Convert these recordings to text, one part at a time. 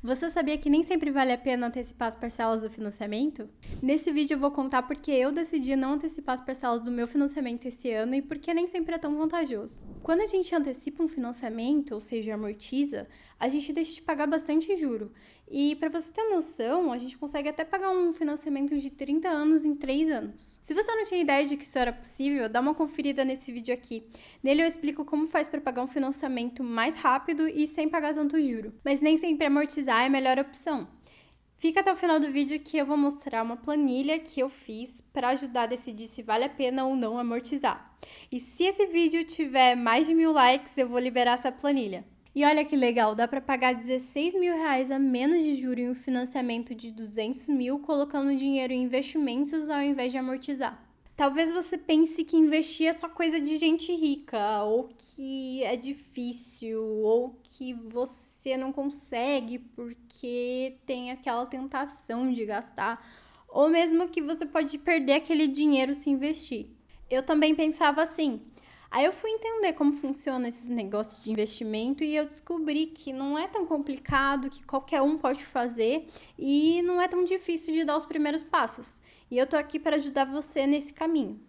Você sabia que nem sempre vale a pena antecipar as parcelas do financiamento? Nesse vídeo eu vou contar porque eu decidi não antecipar as parcelas do meu financiamento esse ano e porque nem sempre é tão vantajoso. Quando a gente antecipa um financiamento, ou seja, amortiza, a gente deixa de pagar bastante juro. E para você ter noção, a gente consegue até pagar um financiamento de 30 anos em 3 anos. Se você não tinha ideia de que isso era possível, dá uma conferida nesse vídeo aqui. Nele eu explico como faz para pagar um financiamento mais rápido e sem pagar tanto juro. Mas nem sempre amortizar é a melhor opção. Fica até o final do vídeo que eu vou mostrar uma planilha que eu fiz para ajudar a decidir se vale a pena ou não amortizar. E se esse vídeo tiver mais de 1000 likes, eu vou liberar essa planilha. E olha que legal, dá para pagar R$16.000 a menos de juros em um financiamento de 200 mil, colocando dinheiro em investimentos ao invés de amortizar. Talvez você pense que investir é só coisa de gente rica, ou que é difícil, ou que você não consegue porque tem aquela tentação de gastar, ou mesmo que você pode perder aquele dinheiro se investir. Eu também pensava assim. Aí eu fui entender como funcionam esses negócios de investimento e eu descobri que não é tão complicado, que qualquer um pode fazer e não é tão difícil de dar os primeiros passos. E eu tô aqui para ajudar você nesse caminho.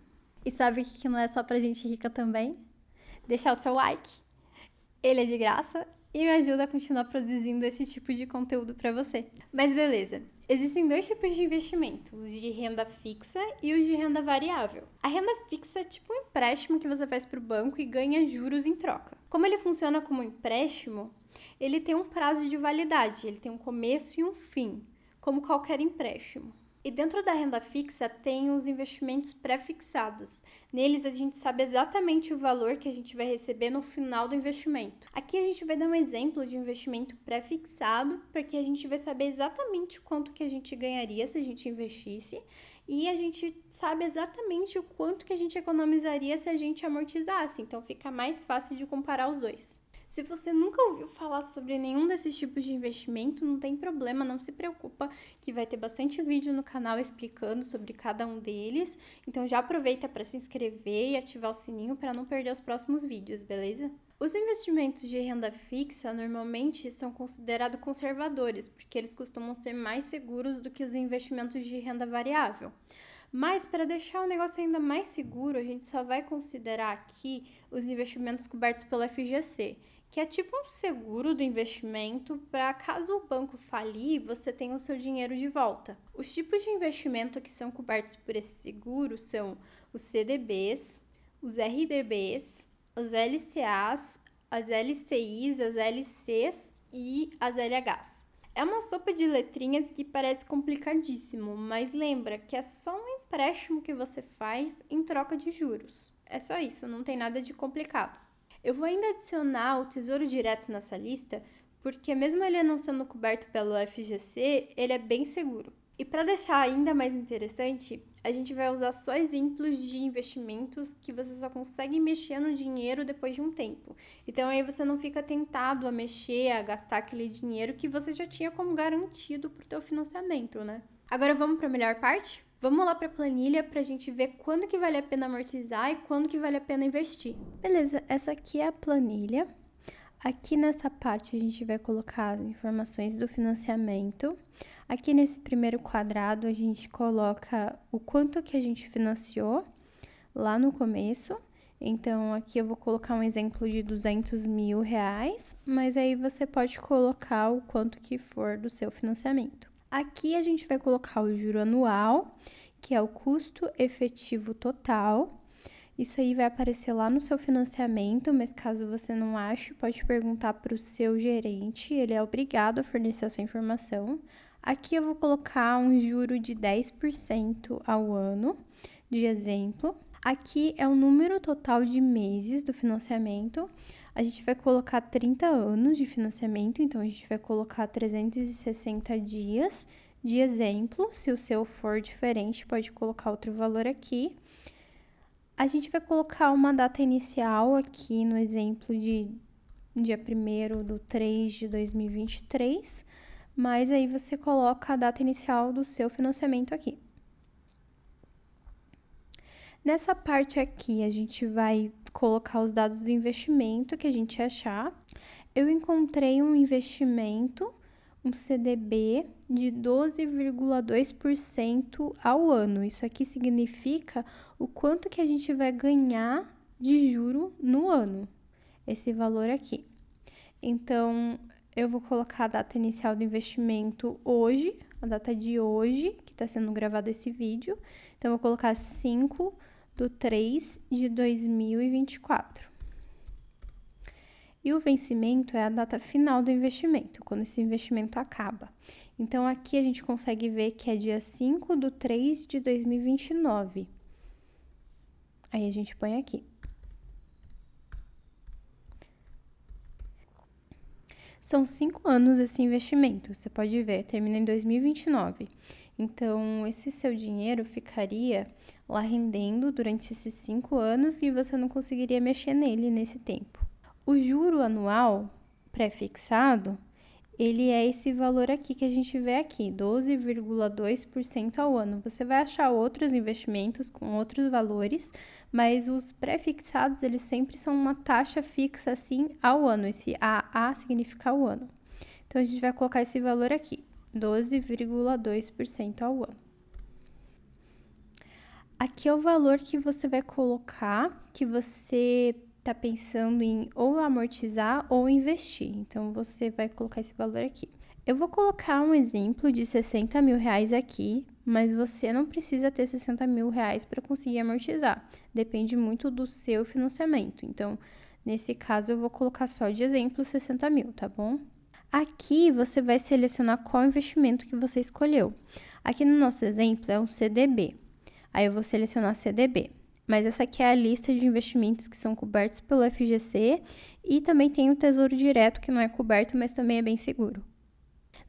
E sabe que não é só pra gente rica também? Deixar o seu like. Ele é de graça e me ajuda a continuar produzindo esse tipo de conteúdo para você. Mas beleza, existem dois tipos de investimento, os de renda fixa e os de renda variável. A renda fixa é tipo um empréstimo que você faz para o banco e ganha juros em troca. Como ele funciona como empréstimo, ele tem um prazo de validade, ele tem um começo e um fim, como qualquer empréstimo. E dentro da renda fixa tem os investimentos pré-fixados. Neles a gente sabe exatamente o valor que a gente vai receber no final do investimento. Aqui a gente vai dar um exemplo de investimento pré-fixado, porque a gente vai saber exatamente quanto que a gente ganharia se a gente investisse e a gente sabe exatamente o quanto que a gente economizaria se a gente amortizasse. Então fica mais fácil de comparar os dois. Se você nunca ouviu falar sobre nenhum desses tipos de investimento, não tem problema, não se preocupa, que vai ter bastante vídeo no canal explicando sobre cada um deles. Então já aproveita para se inscrever e ativar o sininho para não perder os próximos vídeos, beleza? Os investimentos de renda fixa normalmente são considerados conservadores, porque eles costumam ser mais seguros do que os investimentos de renda variável. Mas para deixar o negócio ainda mais seguro, a gente só vai considerar aqui os investimentos cobertos pelo FGC, que é tipo um seguro do investimento para caso o banco falir, você tenha o seu dinheiro de volta. Os tipos de investimento que são cobertos por esse seguro são os CDBs, os RDBs, os LCAs, as LCIs, as LCs e as LHs. É uma sopa de letrinhas que parece complicadíssimo, mas lembra que é só um empréstimo que você faz em troca de juros. É só isso, não tem nada de complicado. Eu vou ainda adicionar o Tesouro Direto nessa lista, porque mesmo ele não sendo coberto pelo FGC, ele é bem seguro. E para deixar ainda mais interessante, a gente vai usar só exemplos de investimentos que você só consegue mexer no dinheiro depois de um tempo. Então aí você não fica tentado a mexer, a gastar aquele dinheiro que você já tinha como garantido para o teu financiamento, né? Agora vamos para a melhor parte? Vamos lá para a planilha para a gente ver quando que vale a pena amortizar e quando que vale a pena investir. Beleza, essa aqui é a planilha. Aqui nessa parte a gente vai colocar as informações do financiamento. Aqui nesse primeiro quadrado a gente coloca o quanto que a gente financiou lá no começo. Então aqui eu vou colocar um exemplo de R$200 mil, mas aí você pode colocar o quanto que for do seu financiamento. Aqui a gente vai colocar o juro anual, que é o custo efetivo total. Isso aí vai aparecer lá no seu financiamento, mas caso você não ache, pode perguntar para o seu gerente, ele é obrigado a fornecer essa informação. Aqui eu vou colocar um juro de 10% ao ano, de exemplo. Aqui é o número total de meses do financiamento. A gente vai colocar 30 anos de financiamento, então a gente vai colocar 360 dias de exemplo. Se o seu for diferente, pode colocar outro valor aqui. A gente vai colocar uma data inicial aqui no exemplo de dia 1º de 3 de 2023, mas aí você coloca a data inicial do seu financiamento aqui. Nessa parte aqui, a gente vai colocar os dados do investimento que a gente achar. Eu encontrei um investimento um CDB de 12,2% ao ano. Isso aqui significa o quanto que a gente vai ganhar de juro no ano, esse valor aqui. Então, eu vou colocar a data inicial do investimento hoje, a data de hoje, que está sendo gravado esse vídeo. Então, eu vou colocar 5/3/2024. E o vencimento é a data final do investimento, quando esse investimento acaba. Então, aqui a gente consegue ver que é dia 5/3/2029. Aí, a gente põe aqui. São 5 anos esse investimento, você pode ver, termina em 2029. Então, esse seu dinheiro ficaria lá rendendo durante esses 5 anos e você não conseguiria mexer nele nesse tempo. O juro anual pré-fixado, ele é esse valor aqui que a gente vê aqui, 12,2% ao ano. Você vai achar outros investimentos com outros valores, mas os pré-fixados, eles sempre são uma taxa fixa, assim, ao ano. Esse AA significa ao ano. Então, a gente vai colocar esse valor aqui, 12,2% ao ano. Aqui é o valor que você vai colocar, que você está pensando em ou amortizar ou investir. Então, você vai colocar esse valor aqui. Eu vou colocar um exemplo de 60 mil reais aqui, mas você não precisa ter 60 mil reais para conseguir amortizar. Depende muito do seu financiamento. Então, nesse caso, eu vou colocar só de exemplo 60 mil, tá bom? Aqui, você vai selecionar qual investimento que você escolheu. Aqui no nosso exemplo, é um CDB. Aí, eu vou selecionar CDB. Mas essa aqui é a lista de investimentos que são cobertos pelo FGC e também tem o Tesouro Direto, que não é coberto, mas também é bem seguro.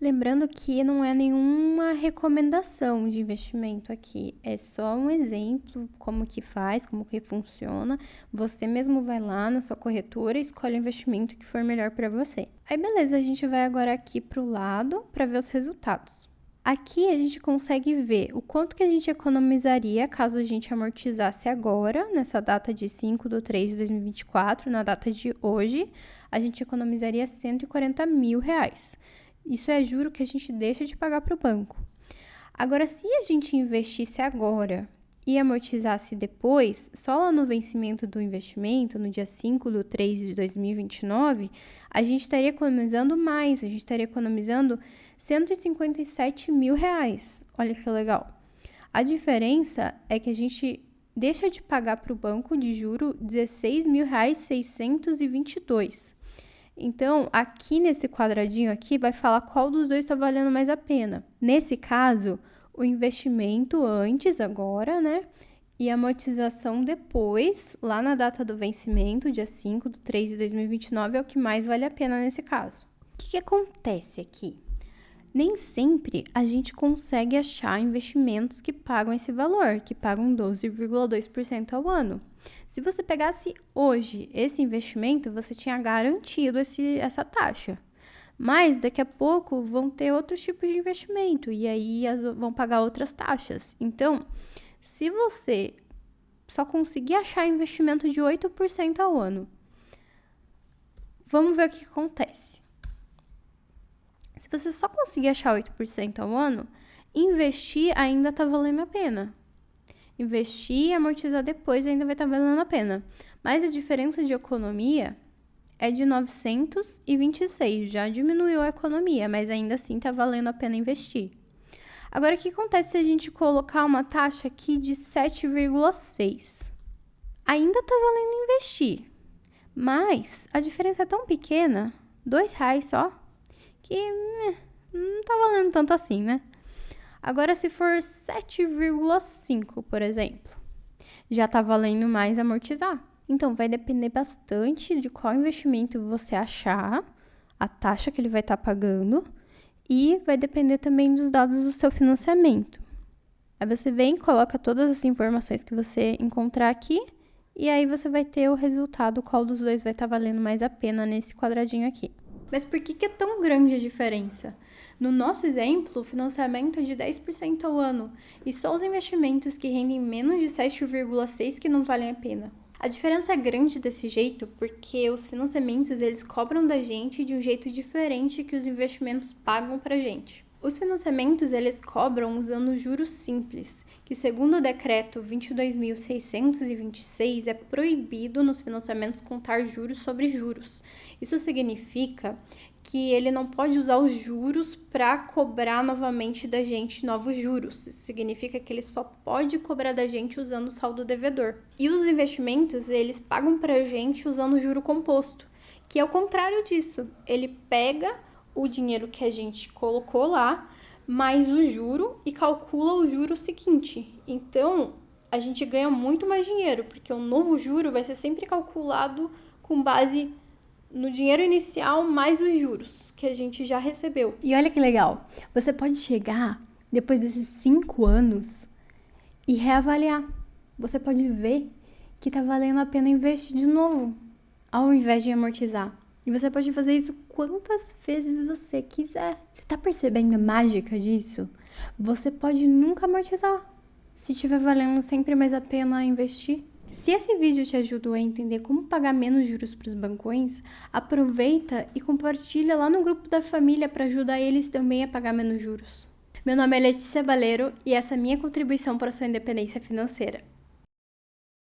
Lembrando que não é nenhuma recomendação de investimento aqui, é só um exemplo, como que faz, como que funciona. Você mesmo vai lá na sua corretora e escolhe o investimento que for melhor para você. Aí beleza, a gente vai agora aqui para o lado para ver os resultados. Aqui a gente consegue ver o quanto que a gente economizaria caso a gente amortizasse agora, nessa data de 5/3/2024, na data de hoje, a gente economizaria 140 mil reais. Isso é juro que a gente deixa de pagar para o banco. Agora, se a gente investisse agora e amortizasse depois, só lá no vencimento do investimento, no dia 5/3/2029, a gente estaria economizando mais, a gente estaria economizando 157 mil reais. Olha que legal. A diferença é que a gente deixa de pagar para o banco de juro R$16.622. Então, aqui nesse quadradinho aqui, vai falar qual dos dois está valendo mais a pena. Nesse caso, o investimento antes, agora, né? E a amortização depois, lá na data do vencimento, dia 5/3/2029, é o que mais vale a pena nesse caso. O que acontece aqui? Nem sempre a gente consegue achar investimentos que pagam esse valor, que pagam 12,2% ao ano. Se você pegasse hoje esse investimento, você tinha garantido essa taxa. Mas daqui a pouco vão ter outros tipos de investimento e aí vão pagar outras taxas. Então, se você só conseguir achar investimento de 8% ao ano, vamos ver o que acontece. Se você só conseguir achar 8% ao ano, investir ainda está valendo a pena. Investir e amortizar depois ainda vai estar valendo a pena. Mas a diferença de economia é de 926, já diminuiu a economia, mas ainda assim está valendo a pena investir. Agora, o que acontece se a gente colocar uma taxa aqui de 7,6? Ainda está valendo investir, mas a diferença é tão pequena, R$2 só, que não está valendo tanto assim, né? Agora, se for 7,5, por exemplo, já está valendo mais amortizar. Então, vai depender bastante de qual investimento você achar, a taxa que ele vai estar pagando, e vai depender também dos dados do seu financiamento. Aí você vem, coloca todas as informações que você encontrar aqui, e aí você vai ter o resultado, qual dos dois vai estar valendo mais a pena nesse quadradinho aqui. Mas por que é tão grande a diferença? No nosso exemplo, o financiamento é de 10% ao ano, e só os investimentos que rendem menos de 7,6% que não valem a pena. A diferença é grande desse jeito porque os financiamentos eles cobram da gente de um jeito diferente que os investimentos pagam pra gente. Os financiamentos eles cobram usando juros simples, que segundo o decreto 22.626 é proibido nos financiamentos contar juros sobre juros. Isso significa que ele não pode usar os juros para cobrar novamente da gente novos juros. Isso significa que ele só pode cobrar da gente usando o saldo devedor. E os investimentos, eles pagam para a gente usando o juro composto, que é o contrário disso. Ele pega o dinheiro que a gente colocou lá, mais o juro e calcula o juro seguinte. Então, a gente ganha muito mais dinheiro, porque o novo juro vai ser sempre calculado com base no dinheiro inicial mais os juros que a gente já recebeu. E olha que legal, você pode chegar depois desses 5 anos e reavaliar. Você pode ver que tá valendo a pena investir de novo, ao invés de amortizar. E você pode fazer isso quantas vezes você quiser. Você tá percebendo a mágica disso? Você pode nunca amortizar, se tiver valendo sempre mais a pena investir. Se esse vídeo te ajudou a entender como pagar menos juros para os bancões, aproveita e compartilha lá no grupo da família para ajudar eles também a pagar menos juros. Meu nome é Letícia Baleiro e essa é a minha contribuição para a sua independência financeira.